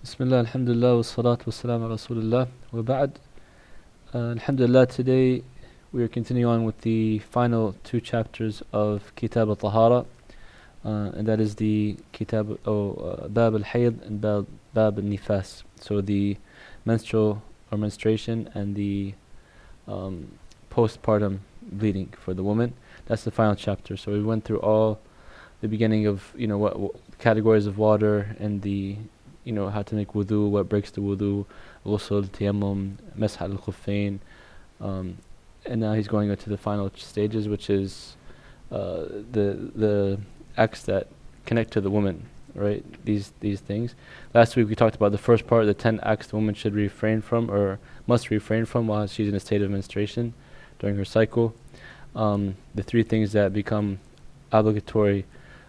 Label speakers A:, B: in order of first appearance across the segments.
A: Bismillah, alhamdulillah, wa salatu wa salam ala rasulullah, wa ba'd. Alhamdulillah, today we are continuing on with the final two chapters of Kitab al-Tahara, and that is the Kitab Bab al-Hayd and Bab al-Nifas. So the menstrual or menstruation and the postpartum bleeding for the woman. That's the final chapter. So we went through all the beginning of what categories of water and the how to make wudu, what breaks the wudu, ghusl, tayammum, masah al-khuffayn, and now he's going to the final stages, which is the acts that connect to the woman, right? These things. Last week we talked about the first part, the 10 acts the woman should refrain from or must refrain from while she's in a state of menstruation during her cycle. The 3 things that become obligatory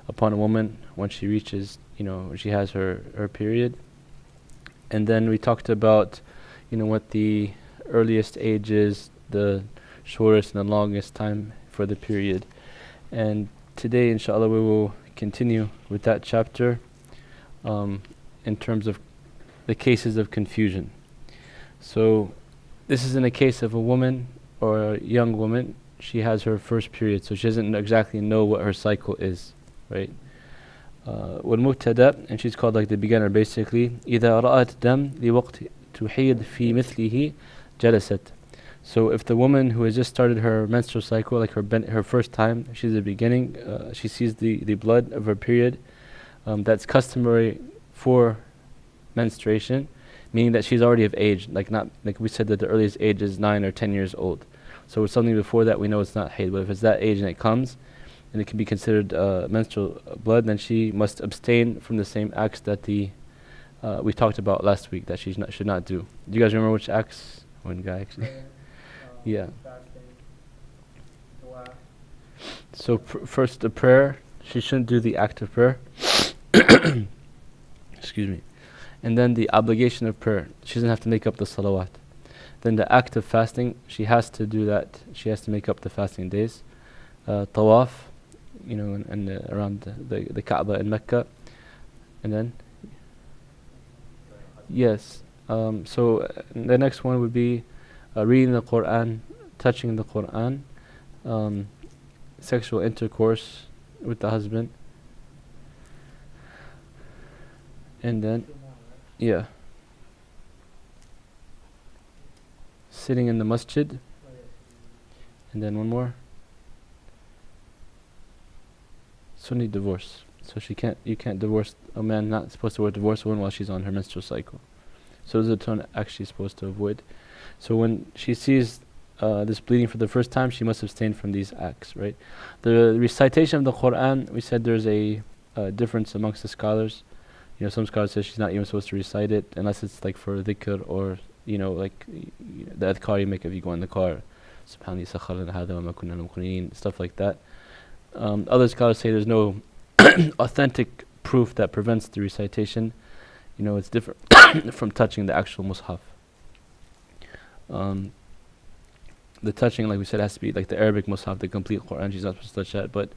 A: upon a woman when she reaches, when she has her period. And then we talked about, what the earliest age is, the shortest and the longest time for the period. And today, inshallah, we will continue with that chapter in terms of the cases of confusion. So this is in a case of a woman or a young woman. She has her first period, so she doesn't exactly know what her cycle is, right? والمبتدأ, and she's called like the beginner basically. إذا رأت دم لوقت تحيض في مثله جلست. So if the woman who has just started her menstrual cycle, like her first time, she's the beginning, she sees the blood of her period, that's customary for menstruation, meaning that she's already of age, like we said that the earliest age is 9 or 10 years old. So with something before that, we know it's not hayd. But if it's that age and it comes, and it can be considered menstrual blood, then she must abstain from the same acts that we talked about last week that she should not do. Do you guys remember which acts? One guy actually. Yeah. So first the prayer. She shouldn't do the act of prayer. Excuse me. And then the obligation of prayer. She doesn't have to make up the salawat. Then the act of fasting. She has to do that. She has to make up the fasting days. Tawaf. And around the Kaaba in Mecca. And then yes, so the next one would be reading the Quran, touching the Quran, sexual intercourse with the husband, and then sitting in the masjid, and then one more, Sunni divorce. So you can't divorce a man, not supposed to divorce a woman while she's on her menstrual cycle. So those are the 2 acts she's supposed to avoid. So when she sees this bleeding for the first time, she must abstain from these acts, right? The recitation of the Quran, we said there's a difference amongst the scholars. Some scholars say she's not even supposed to recite it unless it's like for dhikr or like the adhkar you make if you go in the car, subhanallah sakharna hadha wa ma kunna muqrinin, stuff like that. Other scholars say there's no authentic proof that prevents the recitation. It's different from touching the actual mushaf. The touching, like we said, has to be like the Arabic mushaf, the complete Quran. She's not supposed to touch that. But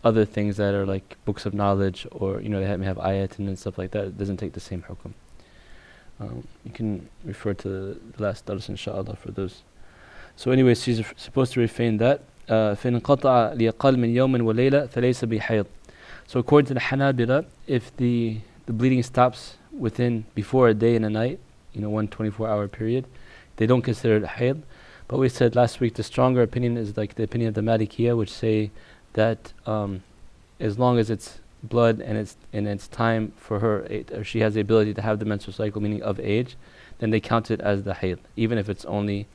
A: other things that are like books of knowledge, or they may have ayat and stuff like that, it doesn't take the same hukum. You can refer to the last dars inshallah for those. So anyway, she's supposed to refrain that. فإن انقطع لأقل من يوم وليلة فليس بحيض. So according to the Hanabila, if the bleeding stops before a day and a night, 1 24-hour period, they don't consider it hayd. But we said last week the stronger opinion is like the opinion of the Malikiyah, which say that as long as it's blood and it's time for her, or she has the ability to have the menstrual cycle, meaning of age, then they count it as the hayd, even if it's only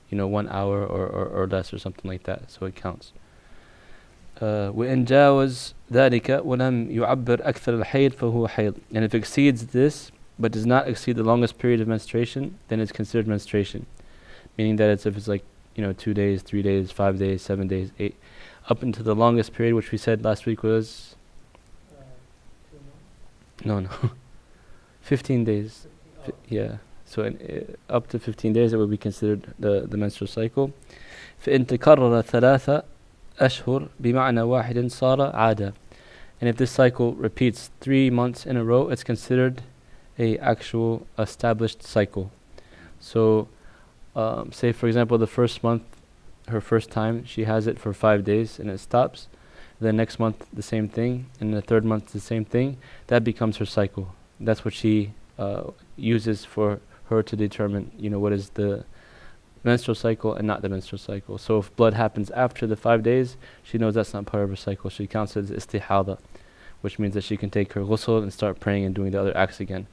A: 1 hour or less or something like that, so it counts. وإن جاوز ذلك ولم يعبر أكثر الحيض فهو حيض. And if it exceeds this but does not exceed the longest period of menstruation, then it's considered menstruation, meaning that if it's like 2 days, 3 days, 5 days, 7 days, 8, up into the longest period, which we said last week was 2 months. No 15 days. Yeah. So up to 15 days it would be considered the menstrual cycle. فإن تكرر 3 أشهر بمعنى واحد صار عادة. And if this cycle repeats 3 months in a row, it's considered a actual established cycle. So, say for example, the first month, her first time, she has it for 5 days and it stops. The next month, the same thing, and the third month, the same thing. That becomes her cycle. That's what she uses for her to determine, what is the menstrual cycle and not the menstrual cycle. So if blood happens after the 5 days, she knows that's not part of her cycle. She counts it as istihada, which means that she can take her ghusl and start praying and doing the other acts again,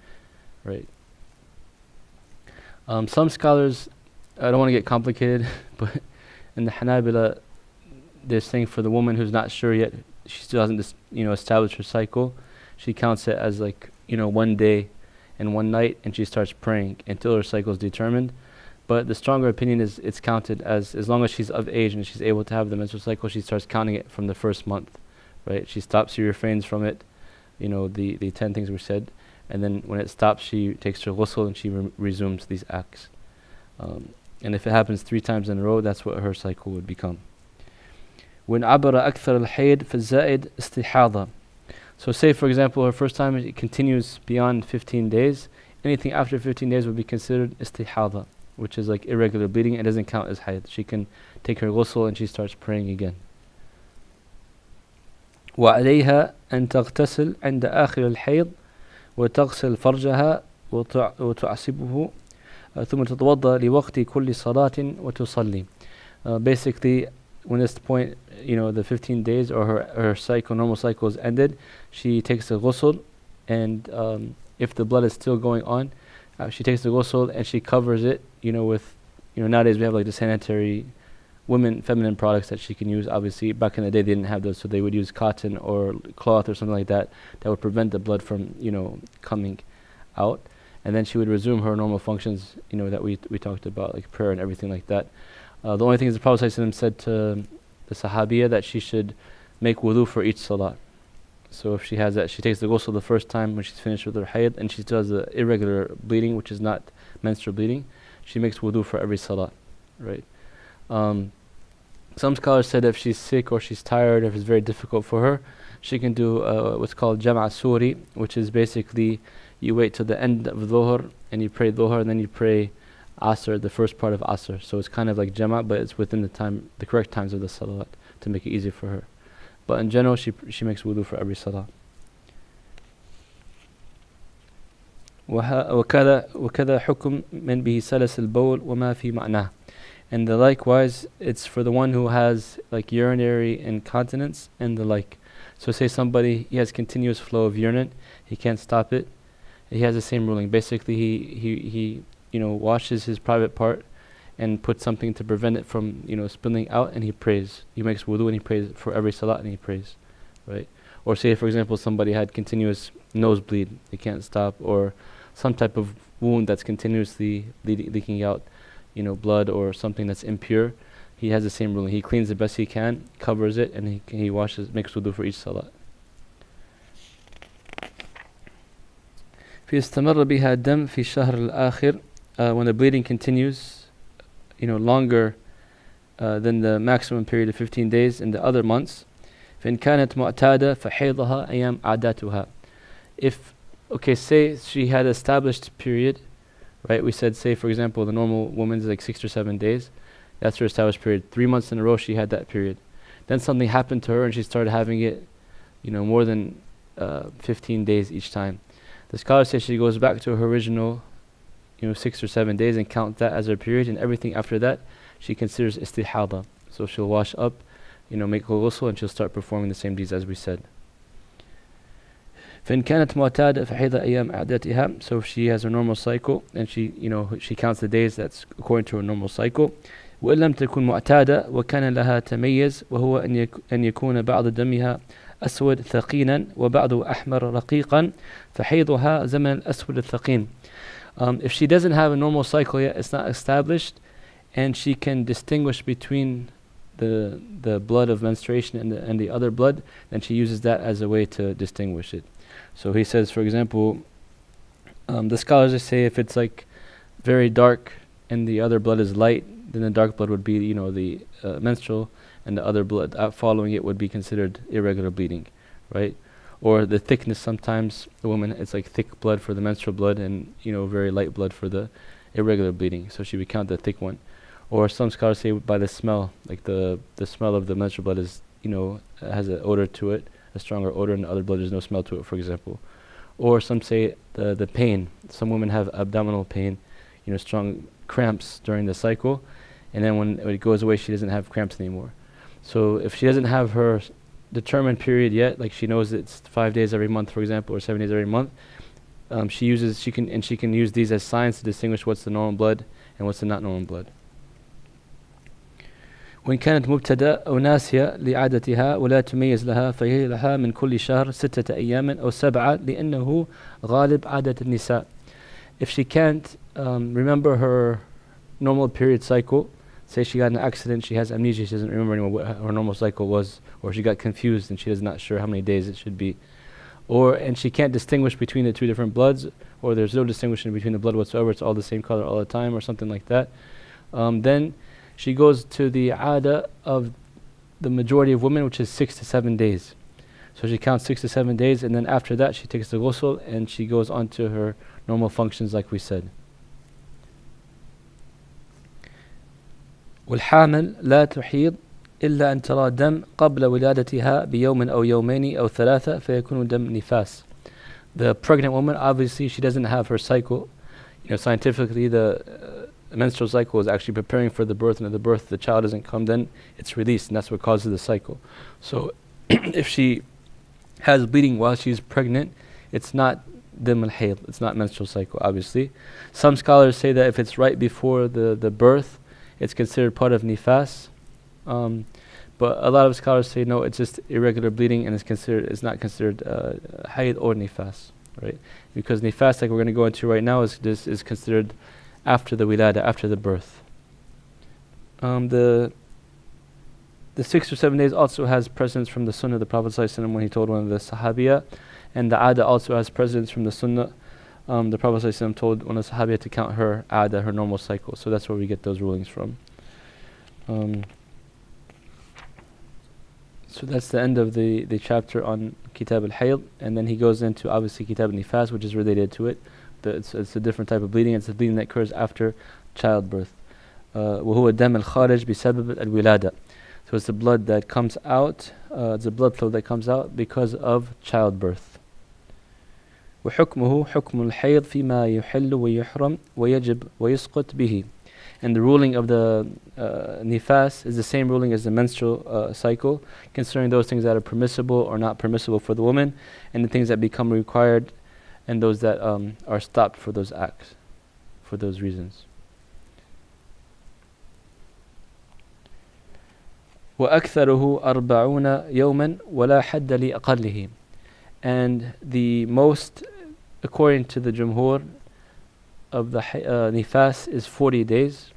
A: right? Some scholars, I don't want to get complicated, but in the Hanabila, they're saying for the woman who's not sure yet, she still hasn't established her cycle, she counts it as 1 day and 1 night, and she starts praying until her cycle is determined. But the stronger opinion is it's counted as long as she's of age and she's able to have the menstrual cycle, she starts counting it from the first month, right? She stops, she refrains from it, the 10 things we said, and then when it stops, she takes her ghusl and she resumes these acts. And if it happens 3 times in a row, that's what her cycle would become. When عبر أكثر الحيض فالزائد استحاضة. So say for example her first time it continues beyond 15 days, anything after 15 days would be considered istihada, which is like irregular bleeding. It doesn't count as hayd. She can take her ghusl and she starts praying again. وعليها أن تغتسل عند آخر الحيض وتغسل فرجها وتعصبه ثم تتوضأ لوقت كل صلاة وتصلي. Basically, when this point, the 15 days or her cycle, normal cycle is ended, she takes the ghusl, and if the blood is still going on, she takes the ghusl and she covers it, with, nowadays we have like the sanitary feminine products that she can use. Obviously, back in the day they didn't have those, so they would use cotton or cloth or something like that would prevent the blood from, coming out. And then she would resume her normal functions, that we talked about, like prayer and everything like that. The only thing is the Prophet ﷺ said to the Sahabiya that she should make wudu for each salah. So if she has that, she takes the ghusl the first time when she's finished with her hayd, and she still has the irregular bleeding, which is not menstrual bleeding, she makes wudu for every salah, right? Some scholars said if she's sick or she's tired, if it's very difficult for her, she can do what's called Jam'a Suri, which is basically you wait till the end of Dhuhr and you pray Dhuhr, and then you pray Asr, the first part of Asr. So it's kind of like Jam'a, but it's within the correct times of the Salawat to make it easy for her. But in general, she makes wudu for every Salah. وكذا حكم من به سلس البول وما في معناه. And likewise, it's for the one who has like urinary incontinence and the like. So say somebody, he has continuous flow of urine, he can't stop it. He has the same ruling. Basically, he washes his private part and puts something to prevent it from, spilling out, and he prays. He makes wudu and he prays for every salat and he prays, right? Or say, for example, somebody had continuous nosebleed, he can't stop, or some type of wound that's continuously leaking out, blood or something that's impure. He has the same ruling. He cleans the best he can, covers it, and he makes wudu for each salat. فيستمر بها الدم في الشهر الآخر. When the bleeding continues, longer than the maximum period of 15 days in the other months. فإن كانت معتادة فحيضها أيام عاداتها. If, say she had established period, right? We said, say for example, the normal woman is like 6 or 7 days. That's her established period. 3 months in a row she had that period. Then something happened to her and she started having it, more than 15 days each time. The scholars say she goes back to her original, 6 or 7 days and count that as her period, and everything after that she considers istihada. So she'll wash up, make ghusl, and she'll start performing the same deeds as we said. فإن كانت معتادة فحيض أيام عادتها. So if she has her normal cycle and she counts the days that's according to her normal cycle. وإن لم تكن معتادة وكان لها تميز وهو أن يكون بعض دمها أسود ثقينا وبعض أحمر رقيقا فحيضها زمن الأسود الثقين. If she doesn't have a normal cycle yet, it's not established, and she can distinguish between the blood of menstruation and the other blood, then she uses that as a way to distinguish it. So he says, for example, the scholars say if it's like very dark and the other blood is light, then the dark blood would be the menstrual, and the other blood following it would be considered irregular bleeding, right? Or the thickness, sometimes the woman, it's like thick blood for the menstrual blood and, very light blood for the irregular bleeding. So she would count the thick one. Or some scholars say by the smell, like the smell of the menstrual blood is, has an odor to it, a stronger odor, and the other blood there's no smell to it, for example. Or some say the pain. Some women have abdominal pain, strong cramps during the cycle, and then when it goes away, she doesn't have cramps anymore. So if she doesn't have her determined period yet, like she knows it's 5 days every month, for example, or 7 days every month, she can use these as signs to distinguish what's the normal blood and what's the not normal blood. وإن كانت مبتدأ أو ناسية لعادتها ولا تميز لها فهي لها من كل شهر 6 أيام أو 7 لأنه غالب عادة النساء. If she can't remember her normal period cycle, say she got in an accident, she has amnesia, she doesn't remember anymore what her normal cycle was, or she got confused and she is not sure how many days it should be, and she can't distinguish between the two different bloods, or there's no distinguishing between the blood whatsoever, it's all the same color all the time, or something like that, then she goes to the ada of the majority of women, which is 6 to 7 days. So she counts 6 to 7 days, and then after that she takes the ghusl and she goes on to her normal functions like we said. والحامل لا تحيض إلا أن ترى دم قبل ولادتها بيوم أو يومين أو 3 فيكون دم نفاس. The pregnant woman, obviously she doesn't have her cycle. Scientifically the menstrual cycle is actually preparing for the birth, and if the birth the child doesn't come, then it's released, and that's what causes the cycle. So if she has bleeding while she's pregnant, it's not dam al-hayd, it's not menstrual cycle, obviously. Some scholars say that if it's right before the birth, it's considered part of nifas, but a lot of scholars say no, it's just irregular bleeding, and it's not considered hayd or nifas, right? Because nifas, like we're going to go into right now, is considered after the wilada, after the birth. The 6 or 7 days also has precedence from the sunnah of the Prophet ﷺ when he told one of the sahabiya, and the ada also has precedence from the sunnah. The Prophet ﷺ told one of the sahabiya to count her ada, her normal cycle. So that's where we get those rulings from. So that's the end of the chapter on Kitab al-Hayd, and then he goes into obviously Kitab al-Nifas, which is related to it. It's a different type of bleeding. It's a bleeding that occurs after childbirth. وهو الدم الخارج بسبب الولادة. So it's the blood that comes out. It's a blood flow that comes out because of childbirth. وحكمه حكم الحيض فيما يحل ويحرم ويجب ويسقط به. And the ruling of the nifas is the same ruling as the menstrual cycle, concerning those things that are permissible or not permissible for the woman, and the things that become required, and those that are stopped for those acts, for those reasons. وأكثره 40 يوما ولا حد لأقله. And the most, according to the jumhur of the nifas, is 40 days,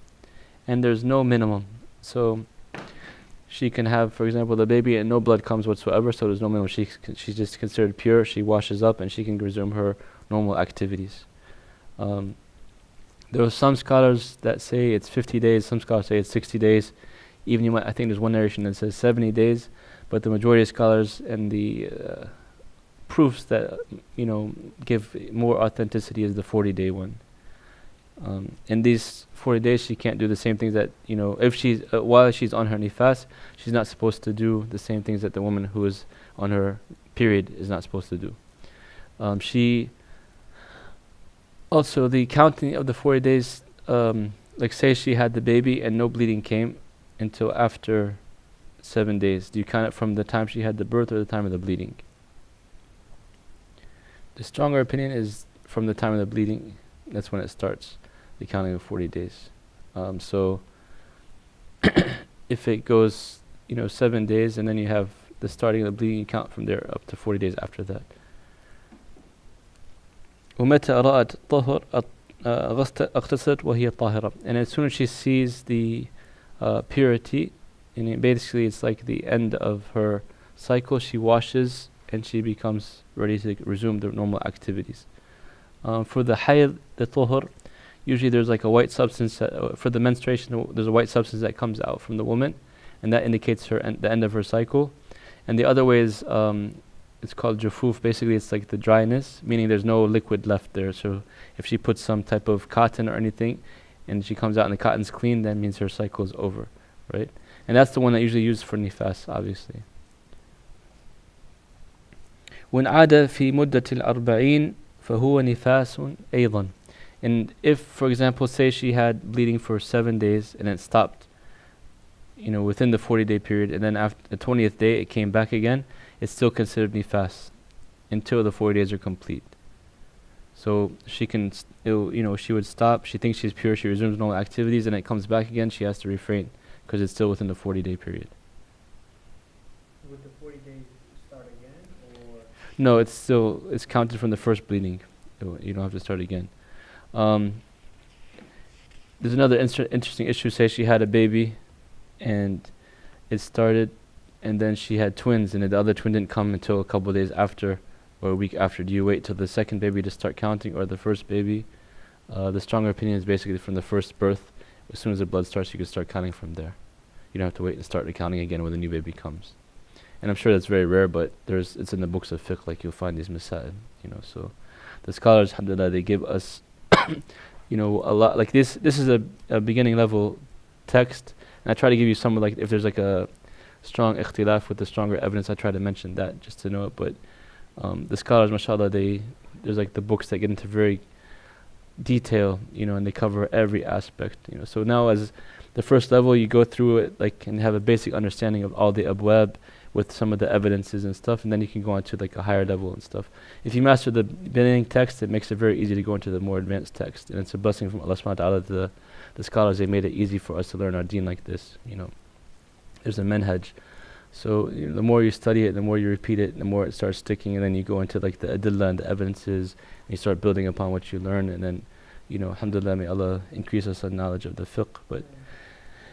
A: and there's no minimum. So she can have, for example, the baby and no blood comes whatsoever, so there's no minimum. She's just considered pure. She washes up and she can resume her normal activities. There are some scholars that say it's 50 days, some scholars say it's 60 days. Even I think there's one narration that says 70 days, but the majority of scholars and the proofs that give more authenticity is the 40-day one. In these 40 days, she can't do the same things that if she's while she's on her nifas, she's not supposed to do the same things that the woman who is on her period is not supposed to do. She also, the counting of the 40 days, like say she had the baby and no bleeding came until after 7 days. Do you count it from the time she had the birth or the time of the bleeding? The stronger opinion is from the time of the bleeding. That's when it starts, the counting of 40 days. So if it goes 7 days and then you have the starting of the bleeding, you count from there up to 40 days after that. ومتى رأت طهر اغتسلت وهي طاهرة. And as soon as she sees the purity, and basically it's like the end of her cycle, she washes and she becomes ready to resume the normal activities. For the hayd, the tuhur, usually there's like a white substance for the menstruation. There's a white substance that comes out from the woman, and that indicates the end of her cycle. And the other way is it's called jufuf. Basically, it's like the dryness, meaning there's no liquid left there. So if she puts some type of cotton or anything, and she comes out and the cotton's clean, that means her cycle is over, right? And that's the one that usually used for nifas, obviously. وإن عاد في مدة الأربعين فهو نفاس أيضا. And if, for example, say she had bleeding for 7 days and it stopped, within the 40-day period, and then after the 20th day it came back again, it's still considered nifas until the 40 days are complete. So she can, she would stop. She thinks she's pure. She resumes normal activities, and it comes back again. She has to refrain because it's still within the 40-day period.
B: Would the 40 days start again, or?
A: No, it's counted from the first bleeding. You don't have to start again. There's another interesting issue. Say she had a baby, and it started, and then she had twins, and the other twin didn't come until a couple of days after, or a week after. Do you wait till the second baby to start counting, or the first baby? The stronger opinion is basically from the first birth. As soon as the blood starts, you can start counting from there. You don't have to wait and start counting again when the new baby comes. And I'm sure that's very rare, but it's in the books of fiqh, like you'll find these masail, So the scholars, alhamdulillah, they give us, a lot. Like this is a beginning level text, and I try to give you some, like, if there's like a strong ikhtilaf with the stronger evidence, I try to mention that just to know it. But the scholars, mashallah, there's like the books that get into very detail, and they cover every aspect, So now as the first level, you go through it like and have a basic understanding of all the abwab with some of the evidences and stuff, and then you can go on to like a higher level and stuff. If you master the beginning text, it makes it very easy to go into the more advanced text, and it's a blessing from Allah subhanahu wa ta'ala. The scholars, they made it easy for us to learn our deen like this, There's a manhaj. So the more you study it, the more you repeat it, the more it starts sticking, and then you go into like the adillah and the evidences, and you start building upon what you learn, and then, alhamdulillah, may Allah increase us in knowledge of the fiqh. But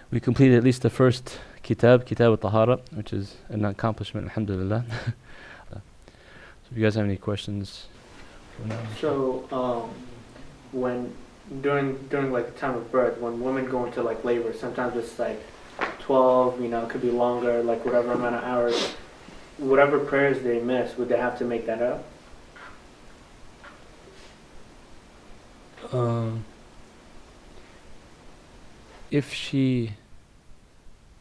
A: we completed at least the first kitab al-tahara, which is an accomplishment, alhamdulillah. So if you guys have any questions for now.
B: So when during like the time of birth, when women go into like labor, sometimes it's like 12, it could be longer, like whatever amount of hours, whatever prayers they miss, would they have to make that up?
A: If she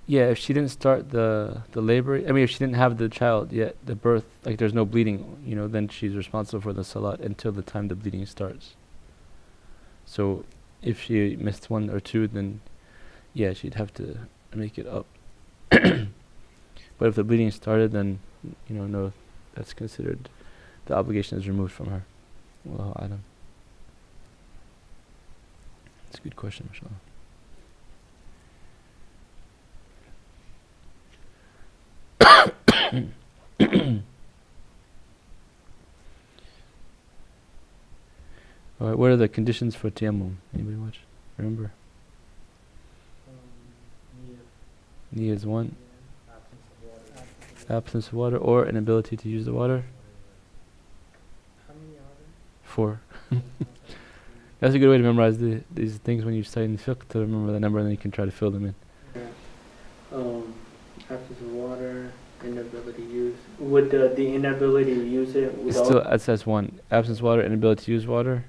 A: didn't start the labor, if she didn't have the child yet, the birth, like there's no bleeding, then she's responsible for the salat until the time the bleeding starts. So if she missed 1 or 2, then she'd have to make it up. But if the bleeding started, then no, that's considered, the obligation is removed from her. Wallahu a'lam. That's a good question, mashallah. Alright, what are the conditions for tayammum? Anybody remember? Niyyah is 1. Absence of water or inability to use the water.
B: How many are there?
A: 4. That's a good way to memorize these things when you study in fiqh, to remember the number, and then you can try to fill them in.
B: Absence of water, inability to use. Would the inability to use it?
A: It's still, it says 1. Absence of water, inability to use water.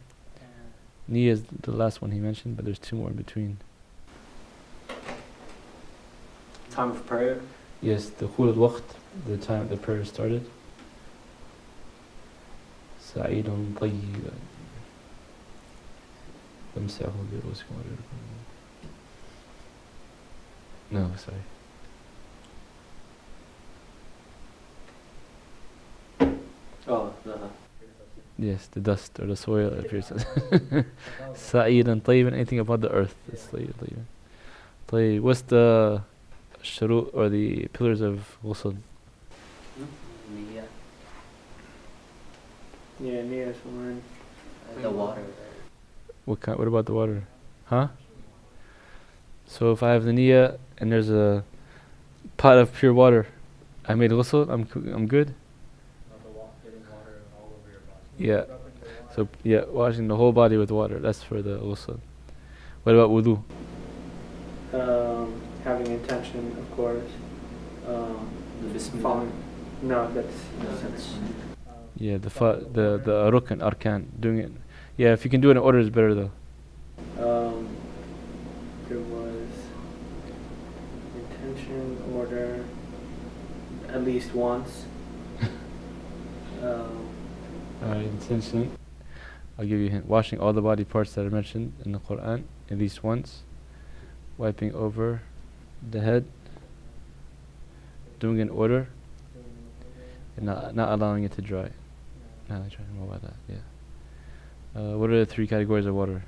A: Niyyah is the last one he mentioned, but there's 2 more in between.
B: Time of prayer?
A: Yes, the khul al-waqt, the time the prayer started. Sa'idan tayyiban. No, sorry.
B: Oh,
A: Yes, the dust or the soil appears. Sa'idan tayyiban, anything about the earth. It's tayyiban. Tayyib. What's the shurut or the pillars of ghusl?
C: Niyyah.
B: Yeah, niyyah is 1.
C: The water.
A: What about the water? Huh? So if I have the niyyah and there's a pot of pure water, I made ghusl, I'm good? Yeah. So washing the whole body with water, that's for the ghusl. What about wudu?
B: Having intention, of course.
C: The bismillah.
B: Following. No, that's
A: Yeah, the rukn, arkan, doing it. Yeah, if you can do it in order, it's better though.
B: there was intention, order, at least once.
A: Alright, intention. I'll give you a hint. Washing all the body parts that are mentioned in the Quran at least once. Wiping over the head. Doing it in order. And not allowing it to dry. Not trying to know about that, yeah. What are the three categories of water?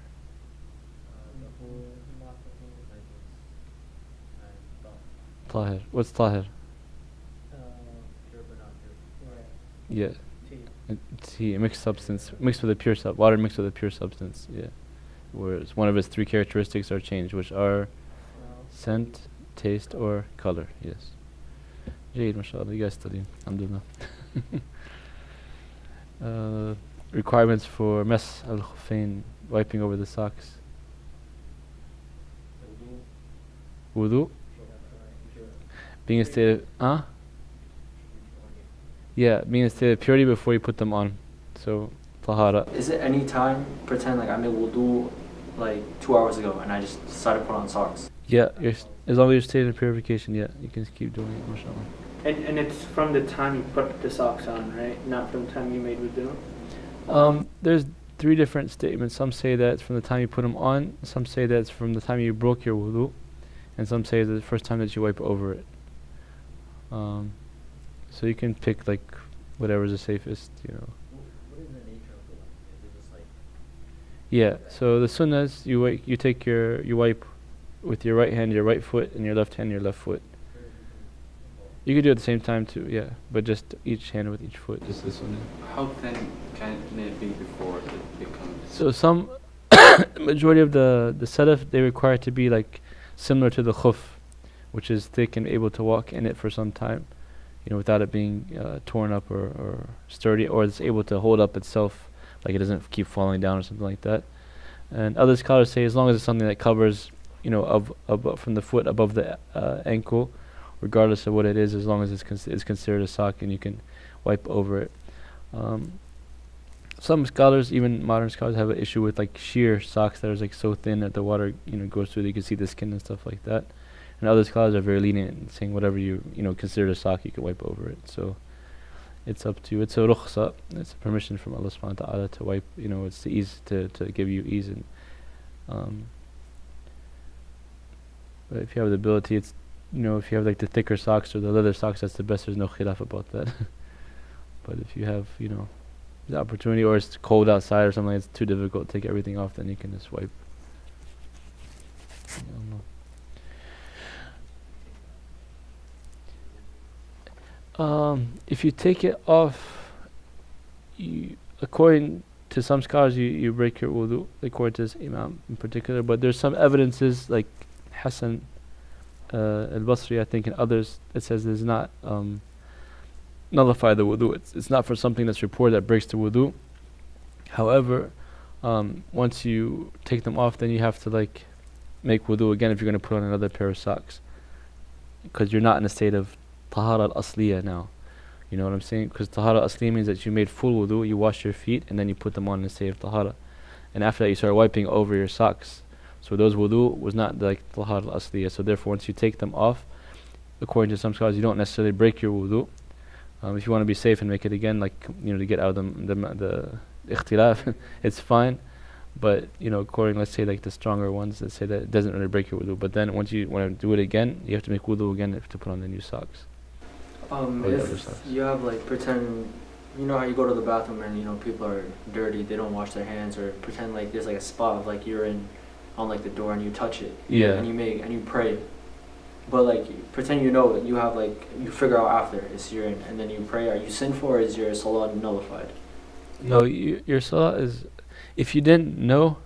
A: Tahir. What's tahir? Yeah. Tea, a mixed substance, mixed with a pure water mixed with a pure substance, yeah. Whereas one of its three characteristics are changed, which are scent, taste, or color, yes. Jayd, mashallah, you guys studying, alhamdulillah. Requirements for mas al-khuffain, wiping over the socks. Wudu. Being a state of, yeah, being in a state of purity before you put them on. So, tahara.
D: Is it any time, pretend like I made wudu like 2 hours ago and I just decided to put on socks?
A: Yeah, as long as you're staying in purification, yeah, you can keep doing it, mashallah.
B: And it's from the time you put the socks on, right? Not from the time you made wudu?
A: There's three different statements. Some say that it's from the time you put them on, some say that it's from the time you broke your wudu, and some say that the first time that you wipe over it. So you can pick like whatever's the safest, you know.
C: What is the nature of the wipe? Is it just like...
A: Yeah, so the sunnah is you wipe with your right hand, your right foot, and your left hand, your left foot. You could do it at the same time too, yeah, but just each hand with each foot, just this one.
E: How thin can it be before it becomes...
A: So some, majority of the salaf, they require it to be like similar to the khuf, which is thick and able to walk in it for some time, you know, without it being torn up or sturdy, or it's able to hold up itself, like it doesn't keep falling down or something like that. And other scholars say as long as it's something that covers, you know, from the foot above the ankle, regardless of what it is, as long as it's considered a sock and you can wipe over it. Some scholars, even modern scholars, have an issue with like sheer socks that are like so thin that the water, you know, goes through, that you can see the skin and stuff like that. And other scholars are very lenient in saying whatever you know consider a sock, you can wipe over it. So it's up to you. It's a rukhsa. It's a permission from Allah subhanahu wa ta'ala to wipe. You know, it's the ease to give you ease. And but if you have the ability, it's, you know, if you have like the thicker socks or the leather socks, that's the best. There's no khilaf about that. But if you have, you know, the opportunity, or it's cold outside or something, it's too difficult to take everything off, then you can just wipe. I don't know. If you take it off, according to some scholars, you break your wudu, according to this imam in particular. But there's some evidences like Hassan al-Basri, I think, and others, it says does not nullify the wudu. It's not for something that's reported that breaks the wudu. However, once you take them off, then you have to like make wudu again if you're going to put on another pair of socks, because you're not in a state of tahara al-asliya now. You know what I'm saying? Because tahara al-asliya means that you made full wudu, you wash your feet, and then you put them on in a state of tahara. And after that you start wiping over your socks. So those wudu was not like tahara al-asliya. So therefore once you take them off, according to some scholars, you don't necessarily break your wudu. If you want to be safe and make it again, like, you know, to get out of the ikhtilaf, it's fine. But, you know, according, let's say like the stronger ones that say that it doesn't really break your wudu. But then once you want to do it again, you have to make wudu again to put on the new socks.
D: If you have like, pretend, you know how you go to the bathroom and, you know, people are dirty, they don't wash their hands, or pretend like there's like a spot of like urine on like the door and you touch it,
A: Yeah.
D: and you pray, but like pretend you know you have like, you figure out after it's urine and then you pray, are you sinful or is your salah nullified?
A: No, your salah is, if you didn't know,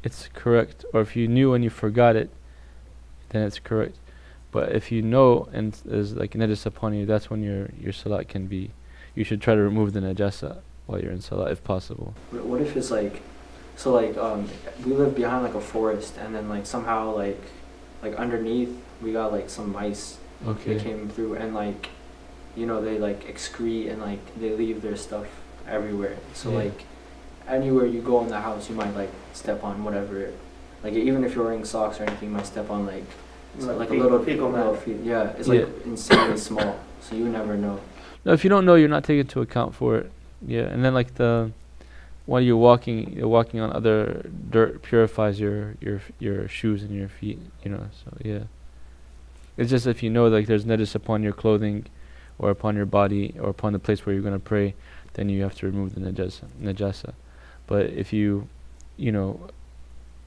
A: it's correct. Or if you knew and you forgot it, then it's correct. But if you know and there's like najasa upon you, that's when your salah can be, you should try to remove the najasa while you're in salah if possible.
D: What if it's like, so like we live behind like a forest, and then like somehow like underneath we got like some mice.
A: Okay.
D: They came through, and like you know, they like excrete and like they leave their stuff everywhere. So
A: Yeah.
D: like anywhere you go in the house, you might like step on whatever. Like even if you're wearing socks or anything, you might step on like like a little
B: fecal
D: little
B: matter.
D: yeah. It's
A: Yeah.
D: like insanely small, so you never know.
A: No, if you don't know, you're not taking into account for it. Yeah, and then like while you're walking on other dirt purifies your shoes and your feet. You know, so yeah. It's just if you know like there's najis upon your clothing, or upon your body, or upon the place where you're gonna pray, then you have to remove the najasa. But if you know,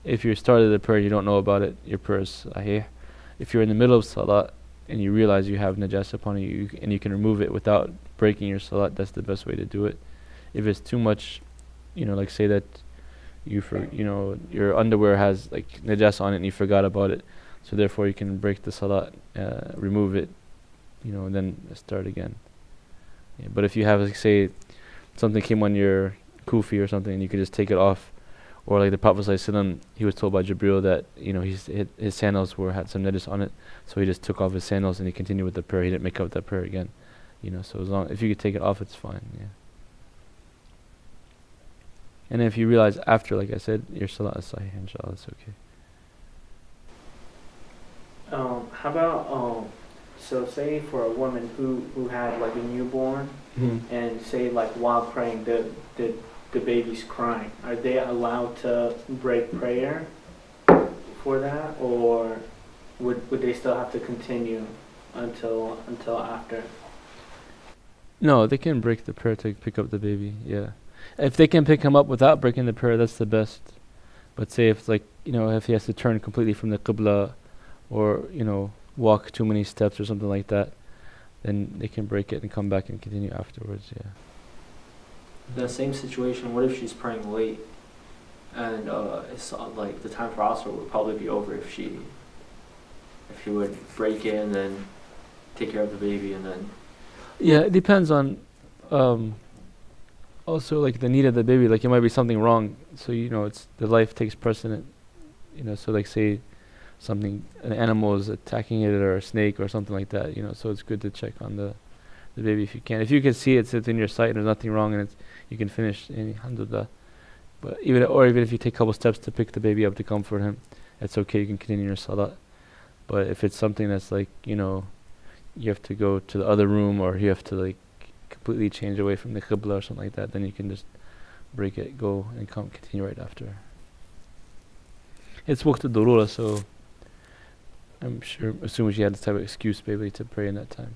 A: if you started the prayer, you don't know about it, your prayer is sahih. If you're in the middle of salat and you realize you have najasa upon you, and you can remove it without breaking your salat, that's the best way to do it. If it's too much, like say that your underwear has like najasa on it and you forgot about it, so therefore you can break the salat, remove it, and then start again. Yeah, but if you have, like, say, something came on your kufi or something, and you could just take it off, or like the Prophet ﷺ, he was told by Jibril that his sandals had some najis on it, so he just took off his sandals and he continued with the prayer. He didn't make up that prayer again. So if you could take it off, it's fine. Yeah. And if you realize after, like I said, your salat is sahih, inshallah, it's okay.
B: How about so say for a woman who had like a newborn, and say like while praying the baby's crying, are they allowed to break prayer for that, or would they still have to continue until after?
A: No, they can break the prayer to pick up the baby. Yeah, if they can pick him up without breaking the prayer, that's the best. But say if if he has to turn completely from the qibla, or walk too many steps or something like that, then they can break it and come back and continue afterwards. Yeah.
D: The same situation. What if she's praying late, and it's like the time for Asr would probably be over if she would break it and then take care of the baby and then.
A: Yeah, it depends on also like the need of the baby. Like it might be something wrong, so it's the life takes precedent. So like say an animal is attacking it, or a snake or something like that. So it's good to check on the baby if you can. If you can see it's in your sight and there's nothing wrong and you can finish, alhamdulillah. But even if you take a couple steps to pick the baby up to comfort him, it's okay. You can continue your salat. But if it's something that's like you have to go to the other room, or you have to like completely change away from the qibla or something like that, then you can just break it, go and continue right after. It's waqt al-darura, so I'm sure, assuming she had this type of excuse maybe to pray in that time.